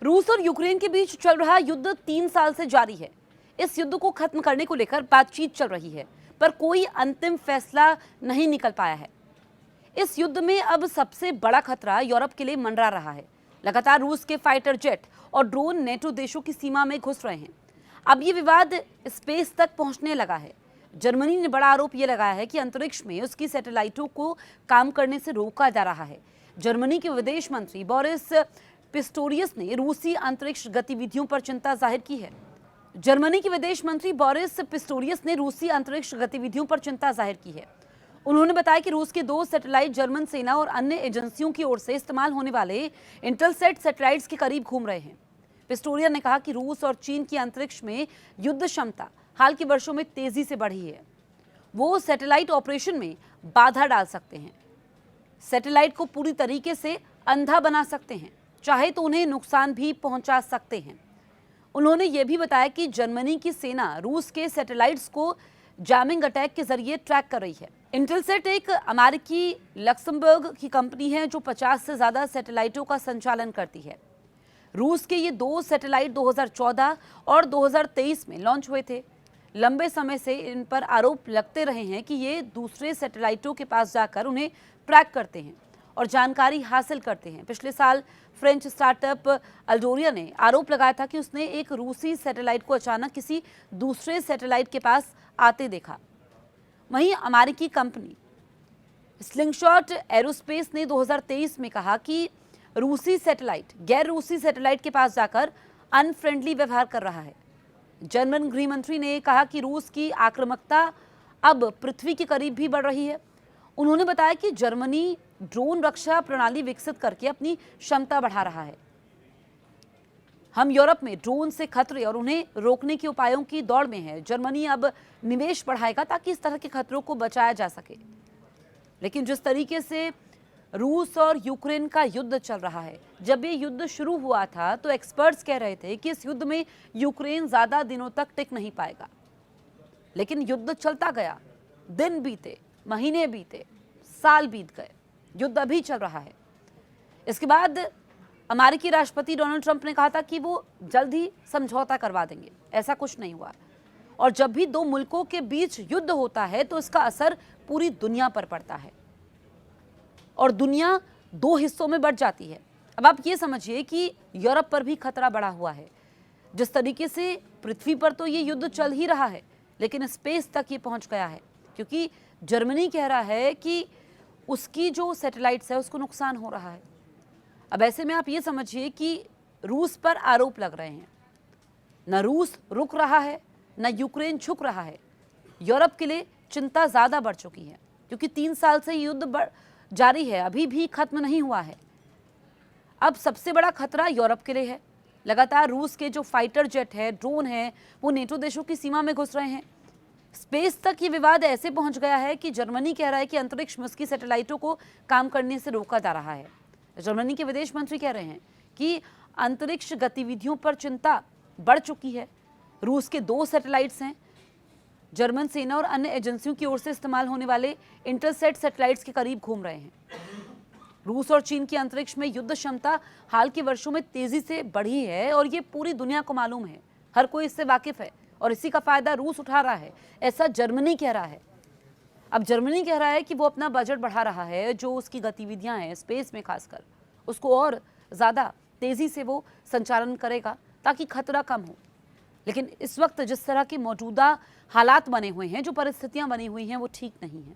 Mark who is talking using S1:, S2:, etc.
S1: रूस और यूक्रेन के बीच चल रहा युद्ध 3 साल से जारी है। इस युद्ध को खत्म करने को लेकर बातचीत चल रही है, पर कोई अंतिम फैसला नहीं निकल पाया है। इस युद्ध में अब सबसे बड़ा खतरा यूरोप के लिए मंडरा रहा है। लगातार रूस के फाइटर जेट और ड्रोन नेटो देशों की सीमा में घुस रहे हैं। अब ये विवाद स्पेस तक पहुंचने लगा है। जर्मनी ने बड़ा आरोप ये लगाया है कि अंतरिक्ष में उसकी सैटेलाइटों को काम करने से रोका जा रहा है। जर्मनी के विदेश मंत्री बोरिस पिस्टोरियस ने रूसी अंतरिक्ष गतिविधियों पर चिंता जाहिर की है। जर्मनी के विदेश मंत्री बोरिस पिस्टोरियस ने रूसी अंतरिक्ष गतिविधियों पर चिंता जाहिर की है। उन्होंने बताया कि रूस के 2 सैटेलाइट जर्मन सेना और अन्य एजेंसियों की ओर से इस्तेमाल होने वाले इंटेलसैट सैटेलाइट्स के करीब घूम रहे हैं। पिस्टोरियस ने कहा कि रूस और चीन की अंतरिक्ष में युद्ध क्षमता हाल के वर्षों में तेजी से बढ़ी है। वो सैटेलाइट ऑपरेशन में बाधा डाल सकते हैं, सैटेलाइट को पूरी तरीके से अंधा बना सकते हैं, चाहे तो उन्हें नुकसान भी पहुंचा सकते हैं। उन्होंने ये भी बताया कि जर्मनी की सेना रूस के सैटेलाइट्स को जैमिंग अटैक के जरिए ट्रैक कर रही है। इंटेलसैट एक अमेरिकी लक्समबर्ग की कंपनी है जो 50 से ज्यादा सैटेलाइटों का संचालन करती है। रूस के ये 2 सैटेलाइट 2014 और 2023 में लॉन्च हुए थे। लंबे समय से इन पर आरोप लगते रहे हैं कि ये दूसरे सैटेलाइटों के पास जाकर उन्हें ट्रैक करते हैं और जानकारी हासिल करते हैं। पिछले साल फ्रेंच स्टार्टअप अल्डोरिया ने आरोप लगाया था कि उसने एक रूसी सैटेलाइट को अचानक किसी दूसरे सैटेलाइट के पास आते देखा। वहीं अमेरिकी कंपनी स्लिंगशॉट एरोस्पेस ने 2023 में कहा कि रूसी सैटेलाइट गैर रूसी सैटेलाइट के पास जाकर अनफ्रेंडली व्यवहार कर रहा है। जर्मन गृह मंत्री ने कहा कि रूस की आक्रामकता अब पृथ्वी के करीब भी बढ़ रही है। उन्होंने बताया कि जर्मनी ड्रोन रक्षा प्रणाली विकसित करके अपनी क्षमता बढ़ा रहा है। हम यूरोप में ड्रोन से खतरे और उन्हें रोकने के उपायों की दौड़ में है। जर्मनी अब निवेश बढ़ाएगा ताकि इस तरह के खतरों को बचाया जा सके। लेकिन जिस तरीके से रूस और यूक्रेन का युद्ध चल रहा है, जब ये युद्ध शुरू हुआ था तो एक्सपर्ट्स कह रहे थे कि इस युद्ध में यूक्रेन ज्यादा दिनों तक टिक नहीं पाएगा। लेकिन युद्ध चलता गया, दिन बीते, महीने बीते, साल बीत गए, युद्ध अभी चल रहा है। इसके बाद अमेरिकी राष्ट्रपति डोनाल्ड ट्रंप ने कहा था कि वो जल्द ही समझौता करवा देंगे। ऐसा कुछ नहीं हुआ। और जब भी 2 मुल्कों के बीच युद्ध होता है तो इसका असर पूरी दुनिया पर पड़ता है और दुनिया 2 हिस्सों में बढ़ जाती है। अब आप ये समझिए कि यूरोप पर भी खतरा बढ़ा हुआ है। जिस तरीके से पृथ्वी पर तो ये युद्ध चल ही रहा है, लेकिन स्पेस तक ये पहुंच गया है, क्योंकि जर्मनी कह रहा है कि उसकी जो सैटेलाइट्स है उसको नुकसान हो रहा है। अब ऐसे में आप ये समझिए कि रूस पर आरोप लग रहे हैं। न रूस रुक रहा है, न यूक्रेन झुक रहा है। यूरोप के लिए चिंता ज़्यादा बढ़ चुकी है, क्योंकि 3 साल से युद्ध जारी है, अभी भी खत्म नहीं हुआ है। अब सबसे बड़ा खतरा यूरोप के लिए है। लगातार रूस के जो फाइटर जेट है, ड्रोन है, वो नेटो देशों की सीमा में घुस रहे हैं। स्पेस तक ये विवाद ऐसे पहुंच गया है कि जर्मनी कह रहा है कि अंतरिक्ष में उसकी सैटेलाइटों को काम करने से रोका जा रहा है। जर्मनी के विदेश मंत्री कह रहे हैं कि अंतरिक्ष गतिविधियों पर चिंता बढ़ चुकी है। रूस के 2 सैटेलाइट्स हैं। जर्मन सेना और अन्य एजेंसियों की ओर से इस्तेमाल होने वाले इंटेलसैट सैटेलाइट्स के करीब घूम रहे हैं। रूस और चीन की अंतरिक्ष में युद्ध क्षमता हाल के वर्षों में तेजी से बढ़ी है और ये पूरी दुनिया को मालूम है। हर कोई इससे वाकिफ है और इसी का फायदा रूस उठा रहा है, ऐसा जर्मनी कह रहा है। अब जर्मनी कह रहा है कि वो अपना बजट बढ़ा रहा है, जो उसकी गतिविधियां हैं स्पेस में खासकर, उसको और ज़्यादा तेज़ी से वो संचालन करेगा ताकि खतरा कम हो। लेकिन इस वक्त जिस तरह के मौजूदा हालात बने हुए हैं, जो परिस्थितियां बनी हुई हैं, वो ठीक नहीं है।